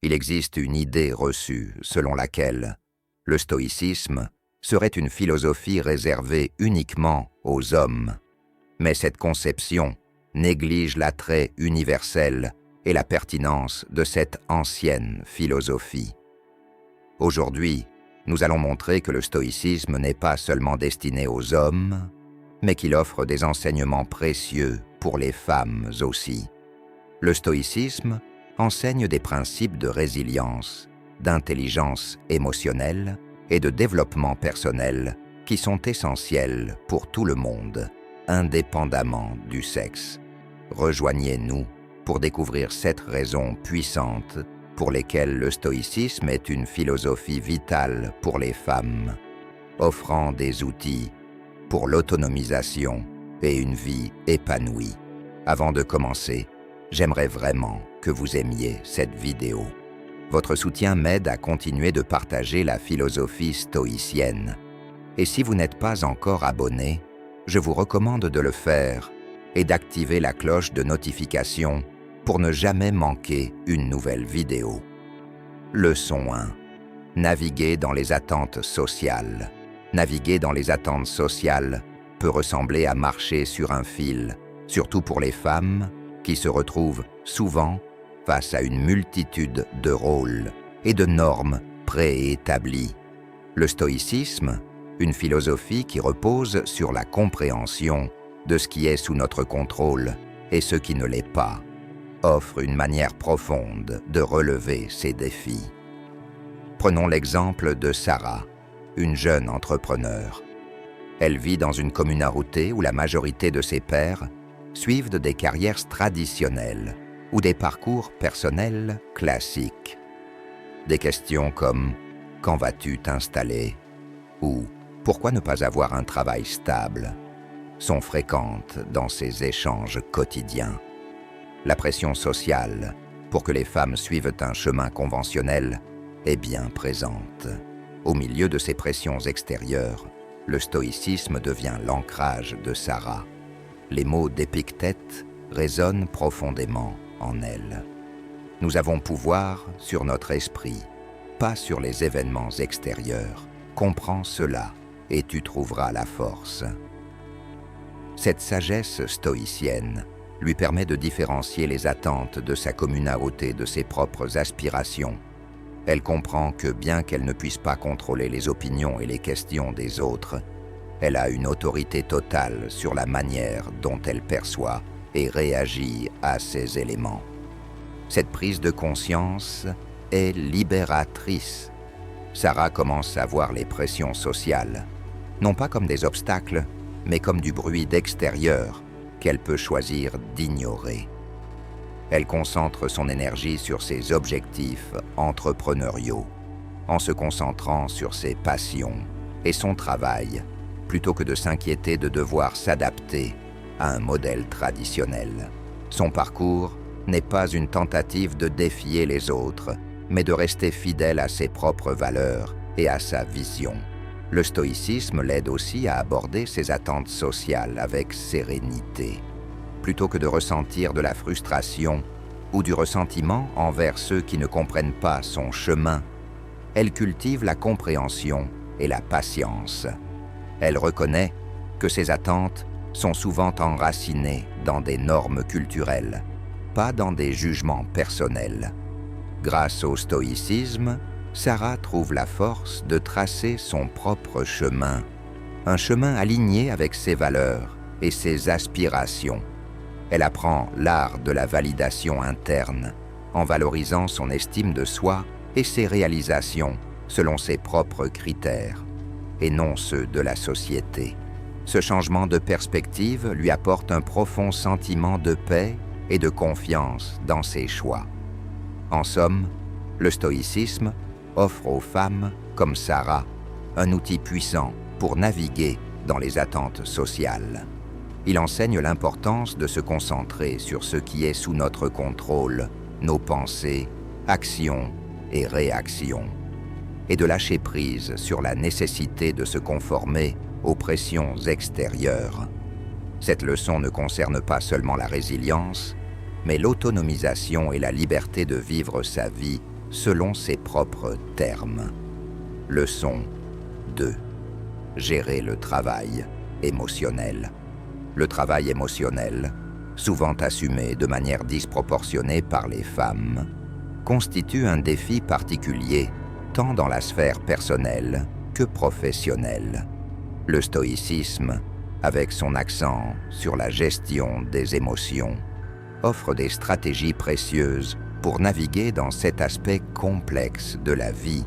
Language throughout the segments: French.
Il existe une idée reçue selon laquelle le stoïcisme serait une philosophie réservée uniquement aux hommes. Mais cette conception néglige l'attrait universel et la pertinence de cette ancienne philosophie. Aujourd'hui, nous allons montrer que le stoïcisme n'est pas seulement destiné aux hommes, mais qu'il offre des enseignements précieux pour les femmes aussi. Le stoïcisme enseigne des principes de résilience, d'intelligence émotionnelle et de développement personnel qui sont essentiels pour tout le monde, indépendamment du sexe. Rejoignez-nous pour découvrir 7 raisons puissantes pour lesquelles le stoïcisme est une philosophie vitale pour les femmes, offrant des outils pour l'autonomisation et une vie épanouie. Avant de commencer, j'aimerais vraiment que vous aimiez cette vidéo. Votre soutien m'aide à continuer de partager la philosophie stoïcienne. Et si vous n'êtes pas encore abonné, je vous recommande de le faire et d'activer la cloche de notification pour ne jamais manquer une nouvelle vidéo. Leçon 1. Naviguer dans les attentes sociales. Naviguer dans les attentes sociales peut ressembler à marcher sur un fil, surtout pour les femmes qui se retrouvent souvent face à une multitude de rôles et de normes préétablies. Le stoïcisme, une philosophie qui repose sur la compréhension de ce qui est sous notre contrôle et ce qui ne l'est pas, offre une manière profonde de relever ces défis. Prenons l'exemple de Sarah, une jeune entrepreneur. Elle vit dans une communauté où la majorité de ses pairs suivent des carrières traditionnelles ou des parcours personnels classiques. Des questions comme « Quand vas-tu t'installer ?» ou « Pourquoi ne pas avoir un travail stable ?» sont fréquentes dans ces échanges quotidiens. La pression sociale pour que les femmes suivent un chemin conventionnel est bien présente. Au milieu de ces pressions extérieures, le stoïcisme devient l'ancrage de Sarah. Les mots d'Épictète résonnent profondément en elle. Nous avons pouvoir sur notre esprit, pas sur les événements extérieurs. Comprends cela et tu trouveras la force. Cette sagesse stoïcienne lui permet de différencier les attentes de sa communauté de ses propres aspirations. Elle comprend que bien qu'elle ne puisse pas contrôler les opinions et les questions des autres, elle a une autorité totale sur la manière dont elle perçoit et réagit à ces éléments. Cette prise de conscience est libératrice. Sarah commence à voir les pressions sociales, non pas comme des obstacles, mais comme du bruit d'extérieur qu'elle peut choisir d'ignorer. Elle concentre son énergie sur ses objectifs entrepreneuriaux, en se concentrant sur ses passions et son travail, plutôt que de s'inquiéter de devoir s'adapter à un modèle traditionnel. Son parcours n'est pas une tentative de défier les autres, mais de rester fidèle à ses propres valeurs et à sa vision. Le stoïcisme l'aide aussi à aborder ses attentes sociales avec sérénité, plutôt que de ressentir de la frustration ou du ressentiment envers ceux qui ne comprennent pas son chemin. Elle cultive la compréhension et la patience. Elle reconnaît que ses attentes sont souvent enracinées dans des normes culturelles, pas dans des jugements personnels. Grâce au stoïcisme, Sarah trouve la force de tracer son propre chemin, un chemin aligné avec ses valeurs et ses aspirations. Elle apprend l'art de la validation interne, en valorisant son estime de soi et ses réalisations selon ses propres critères, et non ceux de la société. Ce changement de perspective lui apporte un profond sentiment de paix et de confiance dans ses choix. En somme, le stoïcisme offre aux femmes, comme Sarah, un outil puissant pour naviguer dans les attentes sociales. Il enseigne l'importance de se concentrer sur ce qui est sous notre contrôle, nos pensées, actions et réactions, et de lâcher prise sur la nécessité de se conformer aux pressions extérieures. Cette leçon ne concerne pas seulement la résilience, mais l'autonomisation et la liberté de vivre sa vie selon ses propres termes. Leçon 2. Gérer le travail émotionnel. Le travail émotionnel, souvent assumé de manière disproportionnée par les femmes, constitue un défi particulier tant dans la sphère personnelle que professionnelle. Le stoïcisme, avec son accent sur la gestion des émotions, offre des stratégies précieuses pour naviguer dans cet aspect complexe de la vie.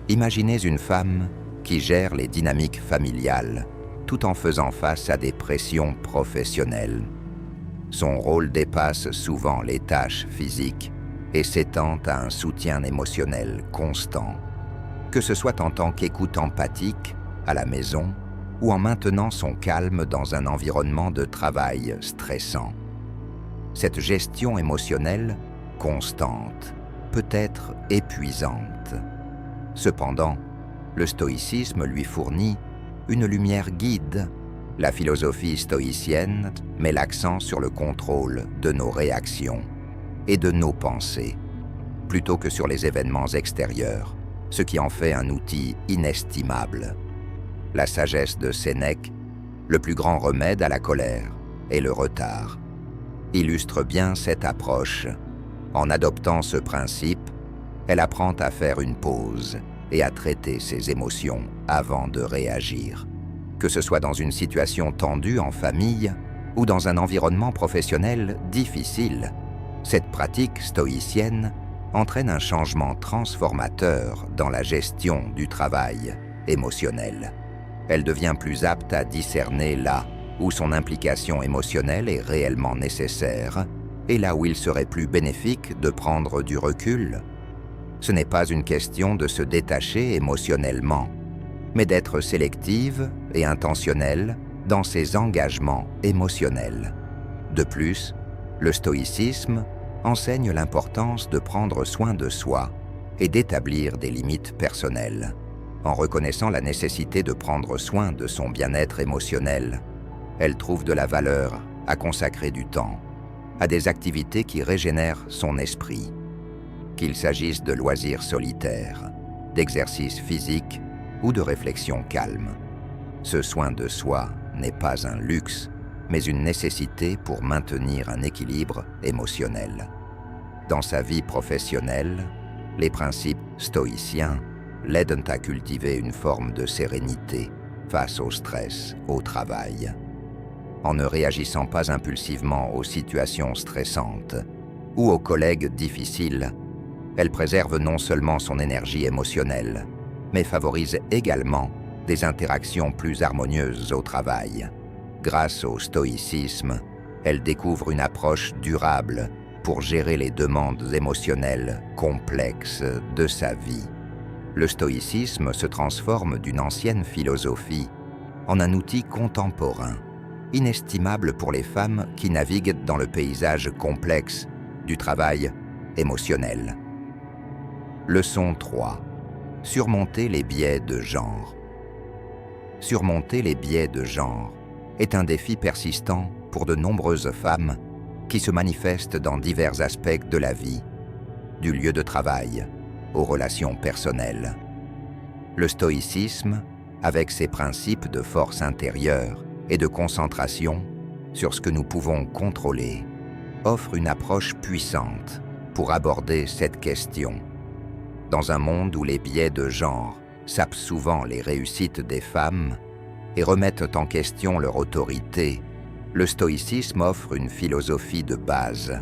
Imaginez une femme qui gère les dynamiques familiales tout en faisant face à des pressions professionnelles. Son rôle dépasse souvent les tâches physiques et s'étend à un soutien émotionnel constant, que ce soit en tant qu'écoute empathique à la maison ou en maintenant son calme dans un environnement de travail stressant. Cette gestion émotionnelle constante peut être épuisante. Cependant, le stoïcisme lui fournit une lumière guide. La philosophie stoïcienne met l'accent sur le contrôle de nos réactions et de nos pensées, plutôt que sur les événements extérieurs, ce qui en fait un outil inestimable. La sagesse de Sénèque, le plus grand remède à la colère est le retard, illustre bien cette approche. En adoptant ce principe, elle apprend à faire une pause et à traiter ses émotions avant de réagir. Que ce soit dans une situation tendue en famille ou dans un environnement professionnel difficile, cette pratique stoïcienne entraîne un changement transformateur dans la gestion du travail émotionnel. Elle devient plus apte à discerner là où son implication émotionnelle est réellement nécessaire et là où il serait plus bénéfique de prendre du recul. Ce n'est pas une question de se détacher émotionnellement, mais d'être sélective et intentionnelle dans ses engagements émotionnels. De plus, le stoïcisme enseigne l'importance de prendre soin de soi et d'établir des limites personnelles. En reconnaissant la nécessité de prendre soin de son bien-être émotionnel, elle trouve de la valeur à consacrer du temps à des activités qui régénèrent son esprit, qu'il s'agisse de loisirs solitaires, d'exercices physiques ou de réflexion calme. Ce soin de soi n'est pas un luxe, mais une nécessité pour maintenir un équilibre émotionnel. Dans sa vie professionnelle, les principes stoïciens l'aident à cultiver une forme de sérénité face au stress au travail. En ne réagissant pas impulsivement aux situations stressantes ou aux collègues difficiles, elle préserve non seulement son énergie émotionnelle, mais favorise également des interactions plus harmonieuses au travail. Grâce au stoïcisme, elle découvre une approche durable pour gérer les demandes émotionnelles complexes de sa vie. Le stoïcisme se transforme d'une ancienne philosophie en un outil contemporain, inestimable pour les femmes qui naviguent dans le paysage complexe du travail émotionnel. Leçon 3. Surmonter les biais de genre. Surmonter les biais de genre est un défi persistant pour de nombreuses femmes qui se manifestent dans divers aspects de la vie, du lieu de travail aux relations personnelles. Le stoïcisme, avec ses principes de force intérieure et de concentration sur ce que nous pouvons contrôler, offre une approche puissante pour aborder cette question. Dans un monde où les biais de genre sapent souvent les réussites des femmes et remettent en question leur autorité, le stoïcisme offre une philosophie de base.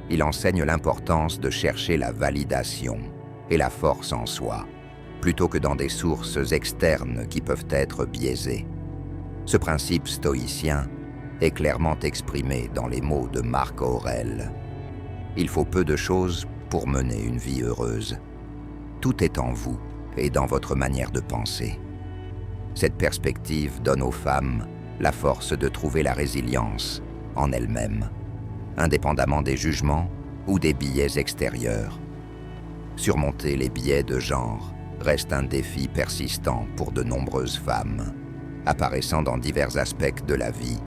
Il enseigne l'importance de chercher la validation et la force en soi, plutôt que dans des sources externes qui peuvent être biaisées. Ce principe stoïcien est clairement exprimé dans les mots de Marc Aurèle. Il faut peu de choses pour mener une vie heureuse. Tout est en vous et dans votre manière de penser. Cette perspective donne aux femmes la force de trouver la résilience en elles-mêmes, indépendamment des jugements ou des biais extérieurs. Surmonter les biais de genre reste un défi persistant pour de nombreuses femmes, apparaissant dans divers aspects de la vie,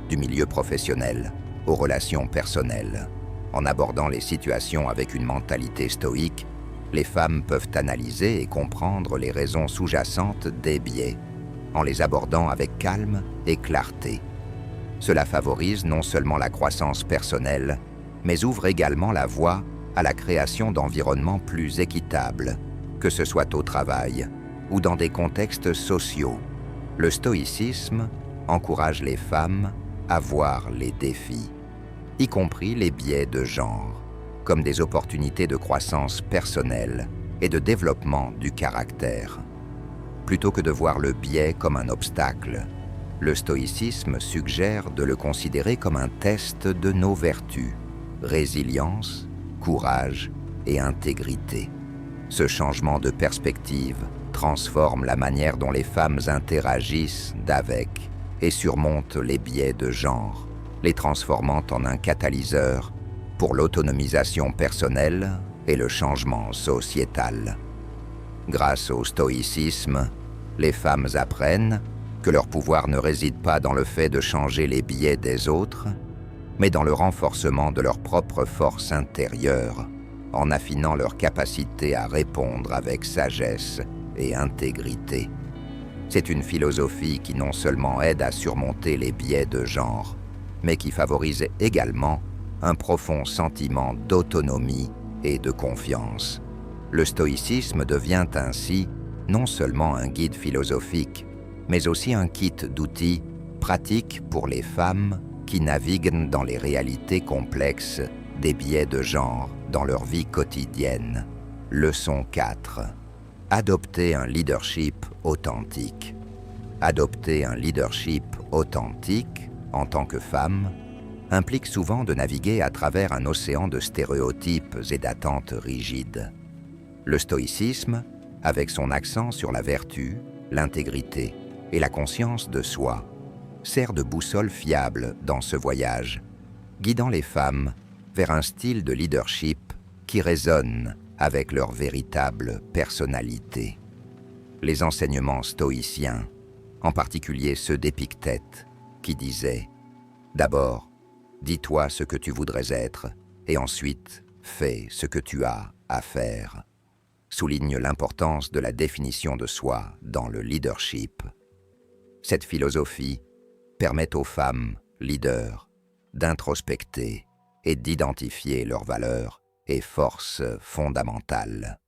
du milieu professionnel aux relations personnelles. En abordant les situations avec une mentalité stoïque, les femmes peuvent analyser et comprendre les raisons sous-jacentes des biais, en les abordant avec calme et clarté. Cela favorise non seulement la croissance personnelle, mais ouvre également la voie à la création d'environnements plus équitables, que ce soit au travail ou dans des contextes sociaux. Le stoïcisme encourage les femmes à voir les défis, y compris les biais de genre, comme des opportunités de croissance personnelle et de développement du caractère. Plutôt que de voir le biais comme un obstacle, le stoïcisme suggère de le considérer comme un test de nos vertus, résilience, courage et intégrité. Ce changement de perspective transforme la manière dont les femmes interagissent d'avec et surmontent les biais de genre, les transformant en un catalyseur pour l'autonomisation personnelle et le changement sociétal. Grâce au stoïcisme, les femmes apprennent que leur pouvoir ne réside pas dans le fait de changer les biais des autres, mais dans le renforcement de leur propre force intérieure, en affinant leur capacité à répondre avec sagesse et intégrité. C'est une philosophie qui non seulement aide à surmonter les biais de genre, mais qui favorise également un profond sentiment d'autonomie et de confiance. Le stoïcisme devient ainsi non seulement un guide philosophique, mais aussi un kit d'outils pratiques pour les femmes qui naviguent dans les réalités complexes des biais de genre dans leur vie quotidienne. Leçon 4. Adopter un leadership authentique. Adopter un leadership authentique, en tant que femme, implique souvent de naviguer à travers un océan de stéréotypes et d'attentes rigides. Le stoïcisme, avec son accent sur la vertu, l'intégrité et la conscience de soi, sert de boussole fiable dans ce voyage, guidant les femmes vers un style de leadership qui résonne avec leur véritable personnalité. Les enseignements stoïciens, en particulier ceux d'Épictète, qui disait « D'abord, dis-toi ce que tu voudrais être, et ensuite, fais ce que tu as à faire », soulignent l'importance de la définition de soi dans le leadership. Cette philosophie permet aux femmes leaders d'introspecter et d'identifier leurs valeurs et forces fondamentales.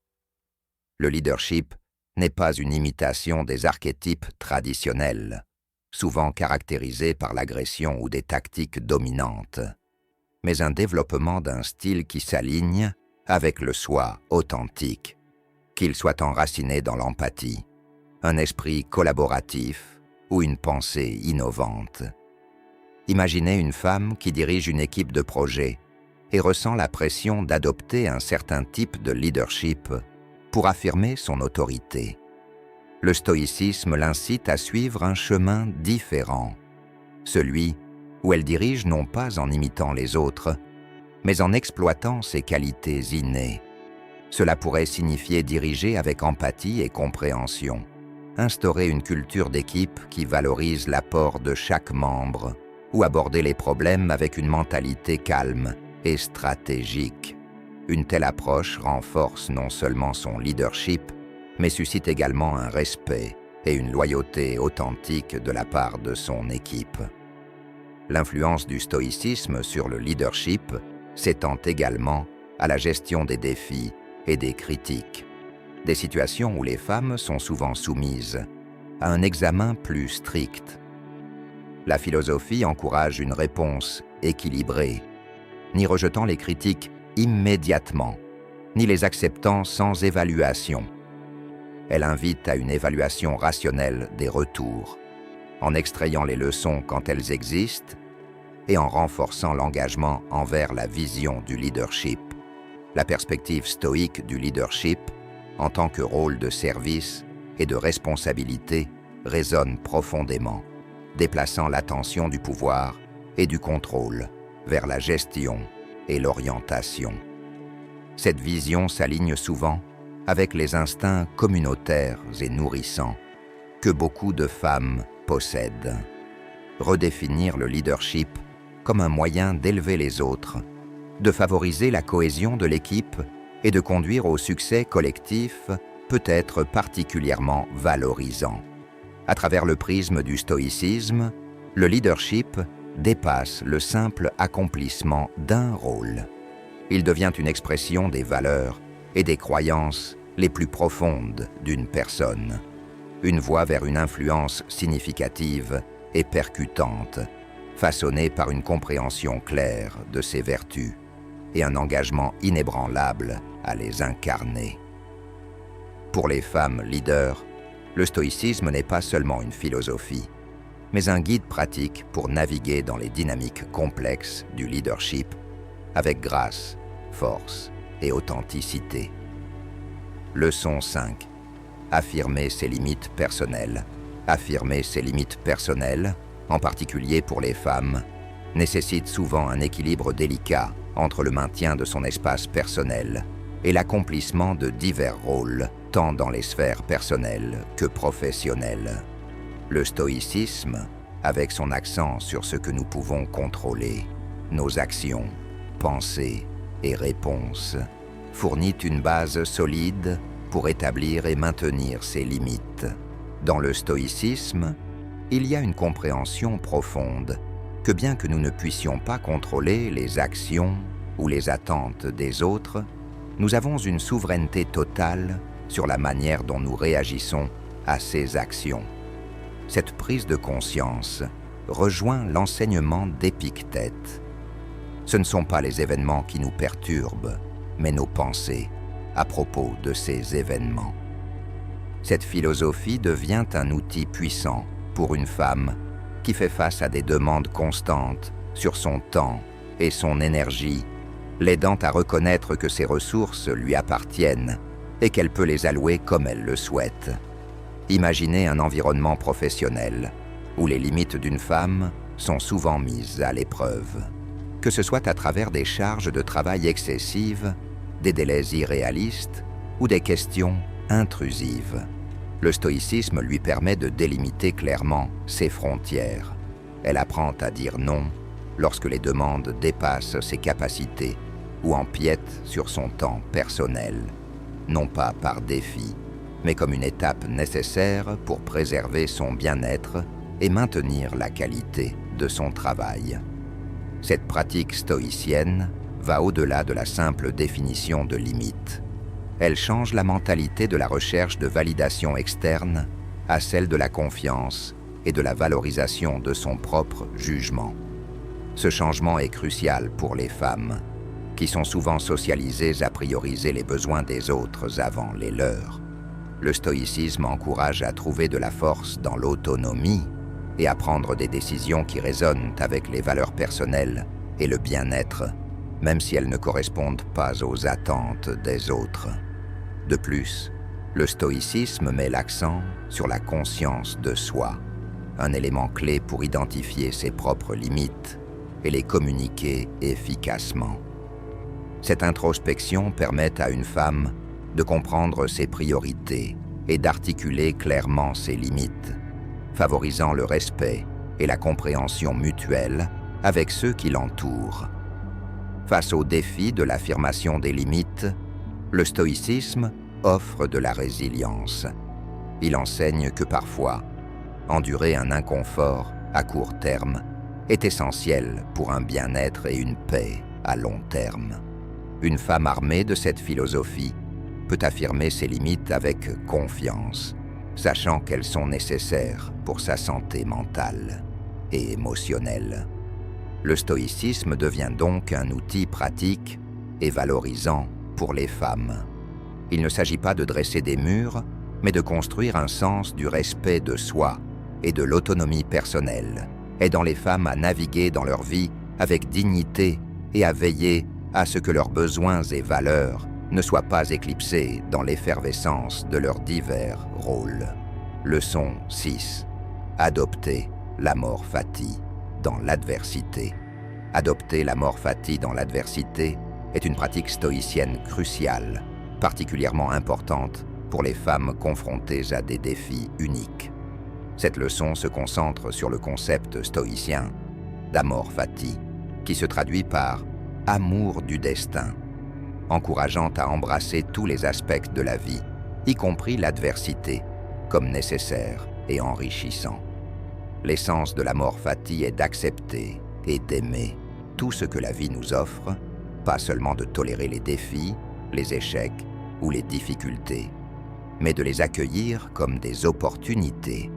Le leadership n'est pas une imitation des archétypes traditionnels, souvent caractérisés par l'agression ou des tactiques dominantes, mais un développement d'un style qui s'aligne avec le soi authentique, qu'il soit enraciné dans l'empathie, un esprit collaboratif ou une pensée innovante. Imaginez une femme qui dirige une équipe de projet et ressent la pression d'adopter un certain type de leadership pour affirmer son autorité. Le stoïcisme l'incite à suivre un chemin différent, celui où elle dirige non pas en imitant les autres, mais en exploitant ses qualités innées. Cela pourrait signifier diriger avec empathie et compréhension, instaurer une culture d'équipe qui valorise l'apport de chaque membre, ou aborder les problèmes avec une mentalité calme et stratégique. Une telle approche renforce non seulement son leadership, mais suscite également un respect et une loyauté authentique de la part de son équipe. L'influence du stoïcisme sur le leadership s'étend également à la gestion des défis et des critiques, des situations où les femmes sont souvent soumises à un examen plus strict. La philosophie encourage une réponse équilibrée, ni rejetant les critiques immédiatement, ni les acceptant sans évaluation. Elle invite à une évaluation rationnelle des retours, en extrayant les leçons quand elles existent et en renforçant l'engagement envers la vision du leadership. La perspective stoïque du leadership, en tant que rôle de service et de responsabilité, résonne profondément, déplaçant l'attention du pouvoir et du contrôle vers la gestion et l'orientation. Cette vision s'aligne souvent avec les instincts communautaires et nourrissants que beaucoup de femmes possèdent. Redéfinir le leadership comme un moyen d'élever les autres, de favoriser la cohésion de l'équipe et de conduire au succès collectif peut être particulièrement valorisant. À travers le prisme du stoïcisme, le leadership dépasse le simple accomplissement d'un rôle. Il devient une expression des valeurs et des croyances les plus profondes d'une personne. Une voie vers une influence significative et percutante, façonnée par une compréhension claire de ses vertus et un engagement inébranlable à les incarner. Pour les femmes leaders, le stoïcisme n'est pas seulement une philosophie, mais un guide pratique pour naviguer dans les dynamiques complexes du leadership avec grâce, force et authenticité. Leçon 5. Affirmer ses limites personnelles. Affirmer ses limites personnelles, en particulier pour les femmes, nécessite souvent un équilibre délicat entre le maintien de son espace personnel et l'accomplissement de divers rôles, tant dans les sphères personnelles que professionnelles. Le stoïcisme, avec son accent sur ce que nous pouvons contrôler, nos actions, pensées et réponses, fournit une base solide pour établir et maintenir ses limites. Dans le stoïcisme, il y a une compréhension profonde que bien que nous ne puissions pas contrôler les actions ou les attentes des autres, nous avons une souveraineté totale sur la manière dont nous réagissons à ces actions. Cette prise de conscience rejoint l'enseignement d'Épictète. Ce ne sont pas les événements qui nous perturbent, mais nos pensées à propos de ces événements. Cette philosophie devient un outil puissant pour une femme qui fait face à des demandes constantes sur son temps et son énergie, l'aidant à reconnaître que ses ressources lui appartiennent et qu'elle peut les allouer comme elle le souhaite. Imaginez un environnement professionnel où les limites d'une femme sont souvent mises à l'épreuve, que ce soit à travers des charges de travail excessives, des délais irréalistes ou des questions intrusives. Le stoïcisme lui permet de délimiter clairement ses frontières. Elle apprend à dire non lorsque les demandes dépassent ses capacités ou empiètent sur son temps personnel, non pas par défi, mais comme une étape nécessaire pour préserver son bien-être et maintenir la qualité de son travail. Cette pratique stoïcienne va au-delà de la simple définition de limite. Elle change la mentalité de la recherche de validation externe à celle de la confiance et de la valorisation de son propre jugement. Ce changement est crucial pour les femmes, qui sont souvent socialisées à prioriser les besoins des autres avant les leurs. Le stoïcisme encourage à trouver de la force dans l'autonomie et à prendre des décisions qui résonnent avec les valeurs personnelles et le bien-être, même si elles ne correspondent pas aux attentes des autres. De plus, le stoïcisme met l'accent sur la conscience de soi, un élément clé pour identifier ses propres limites et les communiquer efficacement. Cette introspection permet à une femme de comprendre ses priorités et d'articuler clairement ses limites, favorisant le respect et la compréhension mutuelle avec ceux qui l'entourent. Face au défi de l'affirmation des limites, le stoïcisme offre de la résilience. Il enseigne que parfois, endurer un inconfort à court terme est essentiel pour un bien-être et une paix à long terme. Une femme armée de cette philosophie peut affirmer ses limites avec confiance, sachant qu'elles sont nécessaires pour sa santé mentale et émotionnelle. Le stoïcisme devient donc un outil pratique et valorisant pour les femmes. Il ne s'agit pas de dresser des murs, mais de construire un sens du respect de soi et de l'autonomie personnelle, aidant les femmes à naviguer dans leur vie avec dignité et à veiller à ce que leurs besoins et valeurs ne soient pas éclipsés dans l'effervescence de leurs divers rôles. Leçon 6. Adopter l'amor fati dans l'adversité. Adopter l'amor fati dans l'adversité est une pratique stoïcienne cruciale, particulièrement importante pour les femmes confrontées à des défis uniques. Cette leçon se concentre sur le concept stoïcien d'amor fati, qui se traduit par « amour du destin ». encourageant à embrasser tous les aspects de la vie, y compris l'adversité, comme nécessaire et enrichissant. L'essence de l'amor fati est d'accepter et d'aimer tout ce que la vie nous offre, pas seulement de tolérer les défis, les échecs ou les difficultés, mais de les accueillir comme des opportunités.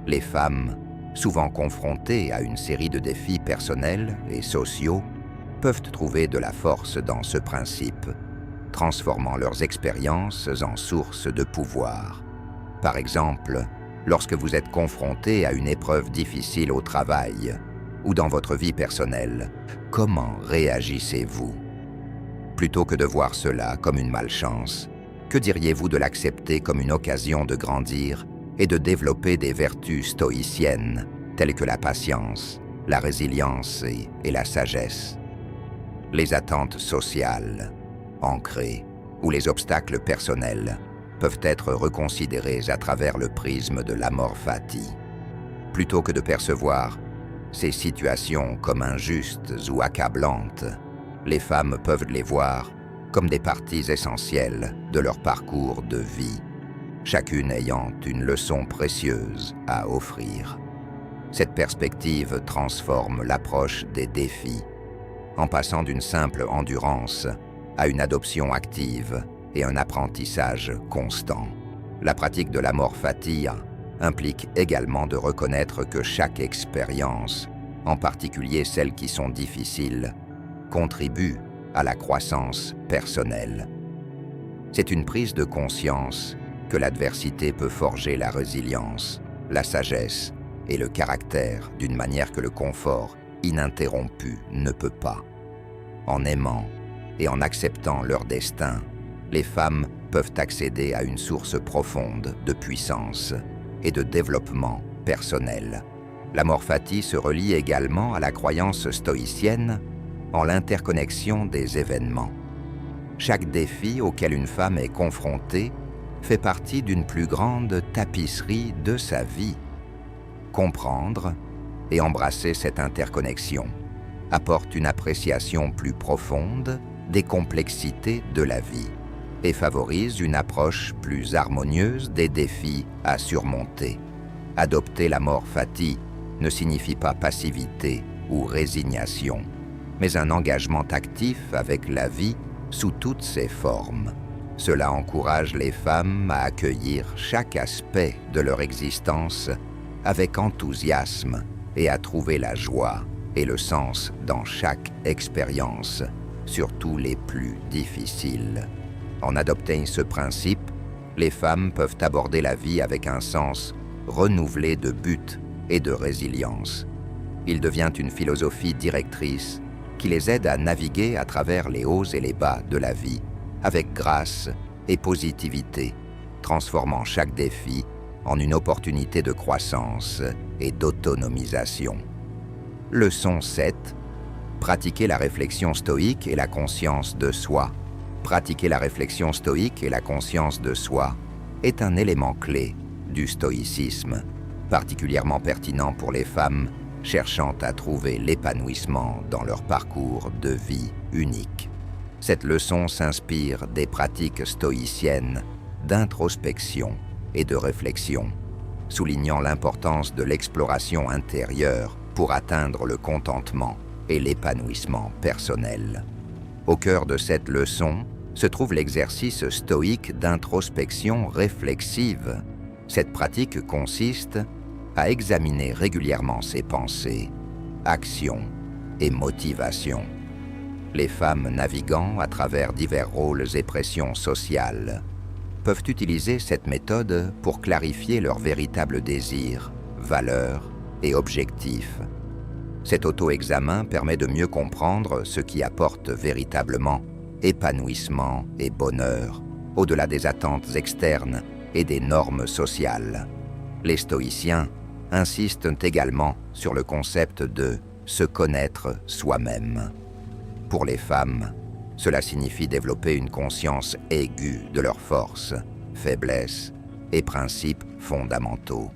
Les femmes, souvent confrontées à une série de défis personnels et sociaux, peuvent trouver de la force dans ce principe, transformant leurs expériences en source de pouvoir. Par exemple, lorsque vous êtes confronté à une épreuve difficile au travail ou dans votre vie personnelle, comment réagissez-vous? Plutôt que de voir cela comme une malchance, que diriez-vous de l'accepter comme une occasion de grandir et de développer des vertus stoïciennes telles que la patience, la résilience et la sagesse? Les attentes sociales, ancrées, ou les obstacles personnels peuvent être reconsidérés à travers le prisme de l'amor fati. Plutôt que de percevoir ces situations comme injustes ou accablantes, les femmes peuvent les voir comme des parties essentielles de leur parcours de vie, chacune ayant une leçon précieuse à offrir. Cette perspective transforme l'approche des défis, en passant d'une simple endurance à une adoption active et un apprentissage constant. La pratique de l'amor fati implique également de reconnaître que chaque expérience, en particulier celles qui sont difficiles, contribue à la croissance personnelle. C'est une prise de conscience que l'adversité peut forger la résilience, la sagesse et le caractère d'une manière que le confort ininterrompu ne peut pas. En aimant et en acceptant leur destin, les femmes peuvent accéder à une source profonde de puissance et de développement personnel. L'amor fati se relie également à la croyance stoïcienne en l'interconnexion des événements. Chaque défi auquel une femme est confrontée fait partie d'une plus grande tapisserie de sa vie. Comprendre et embrasser cette interconnexion apporte une appréciation plus profonde des complexités de la vie et favorise une approche plus harmonieuse des défis à surmonter. Adopter l'amor fati ne signifie pas passivité ou résignation, mais un engagement actif avec la vie sous toutes ses formes. Cela encourage les femmes à accueillir chaque aspect de leur existence avec enthousiasme et à trouver la joie et le sens dans chaque expérience, surtout les plus difficiles. En adoptant ce principe, les femmes peuvent aborder la vie avec un sens renouvelé de but et de résilience. Il devient une philosophie directrice qui les aide à naviguer à travers les hauts et les bas de la vie, avec grâce et positivité, transformant chaque défi en une opportunité de croissance et d'autonomisation. Leçon 7. Pratiquer la réflexion stoïque et la conscience de soi. Pratiquer la réflexion stoïque et la conscience de soi est un élément clé du stoïcisme, particulièrement pertinent pour les femmes cherchant à trouver l'épanouissement dans leur parcours de vie unique. Cette leçon s'inspire des pratiques stoïciennes d'introspection et de réflexion, soulignant l'importance de l'exploration intérieure pour atteindre le contentement et l'épanouissement personnel. Au cœur de cette leçon se trouve l'exercice stoïque d'introspection réflexive. Cette pratique consiste à examiner régulièrement ses pensées, actions et motivations. Les femmes naviguant à travers divers rôles et pressions sociales peuvent utiliser cette méthode pour clarifier leurs véritables désirs, valeurs et objectifs. Cet auto-examen permet de mieux comprendre ce qui apporte véritablement épanouissement et bonheur, au-delà des attentes externes et des normes sociales. Les stoïciens insistent également sur le concept de se connaître soi-même. Pour les femmes, cela signifie développer une conscience aiguë de leurs forces, faiblesses et principes fondamentaux.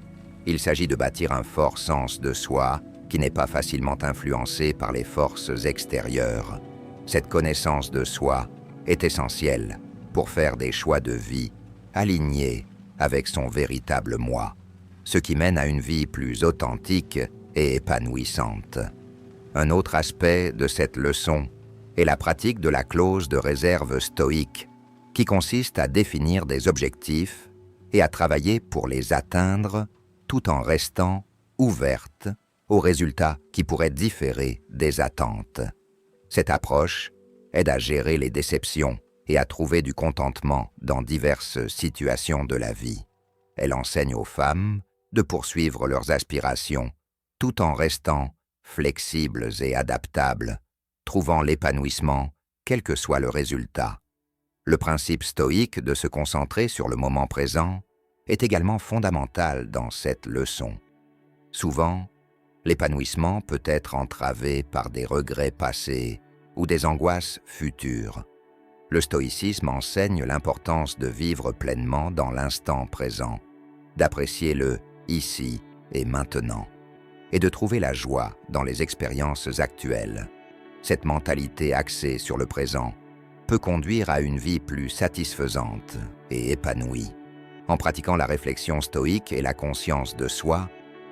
Il s'agit de bâtir un fort sens de soi qui n'est pas facilement influencé par les forces extérieures. Cette connaissance de soi est essentielle pour faire des choix de vie alignés avec son véritable moi, ce qui mène à une vie plus authentique et épanouissante. Un autre aspect de cette leçon est la pratique de la clause de réserve stoïque, qui consiste à définir des objectifs et à travailler pour les atteindre tout en restant ouverte aux résultats qui pourraient différer des attentes. Cette approche aide à gérer les déceptions et à trouver du contentement dans diverses situations de la vie. Elle enseigne aux femmes de poursuivre leurs aspirations tout en restant flexibles et adaptables, trouvant l'épanouissement quel que soit le résultat. Le principe stoïque de se concentrer sur le moment présent est également fondamental dans cette leçon. Souvent, l'épanouissement peut être entravé par des regrets passés ou des angoisses futures. Le stoïcisme enseigne l'importance de vivre pleinement dans l'instant présent, d'apprécier le ici et maintenant, et de trouver la joie dans les expériences actuelles. Cette mentalité axée sur le présent peut conduire à une vie plus satisfaisante et épanouie. En pratiquant la réflexion stoïque et la conscience de soi,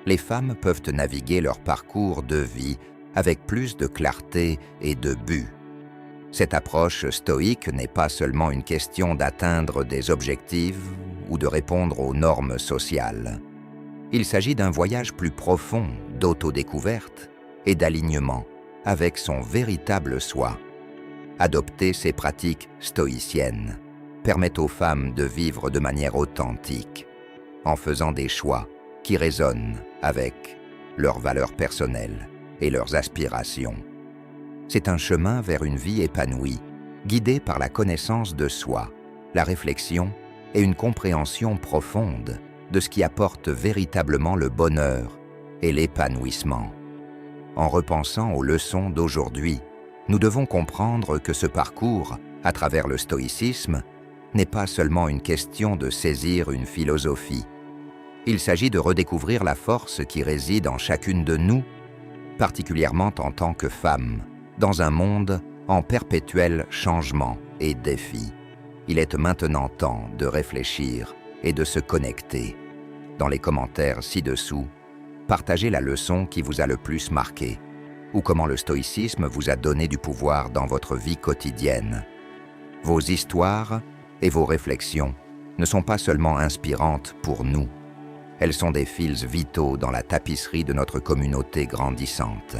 les femmes peuvent naviguer leur parcours de vie avec plus de clarté et de but. Cette approche stoïque n'est pas seulement une question d'atteindre des objectifs ou de répondre aux normes sociales. Il s'agit d'un voyage plus profond d'autodécouverte et d'alignement avec son véritable soi. Adopter ces pratiques stoïciennes permet aux femmes de vivre de manière authentique, en faisant des choix qui résonnent avec leurs valeurs personnelles et leurs aspirations. C'est un chemin vers une vie épanouie, guidée par la connaissance de soi, la réflexion et une compréhension profonde de ce qui apporte véritablement le bonheur et l'épanouissement. En repensant aux leçons d'aujourd'hui, nous devons comprendre que ce parcours, à travers le stoïcisme, n'est pas seulement une question de saisir une philosophie. Il s'agit de redécouvrir la force qui réside en chacune de nous, particulièrement en tant que femmes, dans un monde en perpétuel changement et défi. Il est maintenant temps de réfléchir et de se connecter. Dans les commentaires ci-dessous, partagez la leçon qui vous a le plus marqué, ou comment le stoïcisme vous a donné du pouvoir dans votre vie quotidienne. Vos histoires et vos réflexions ne sont pas seulement inspirantes pour nous, elles sont des fils vitaux dans la tapisserie de notre communauté grandissante.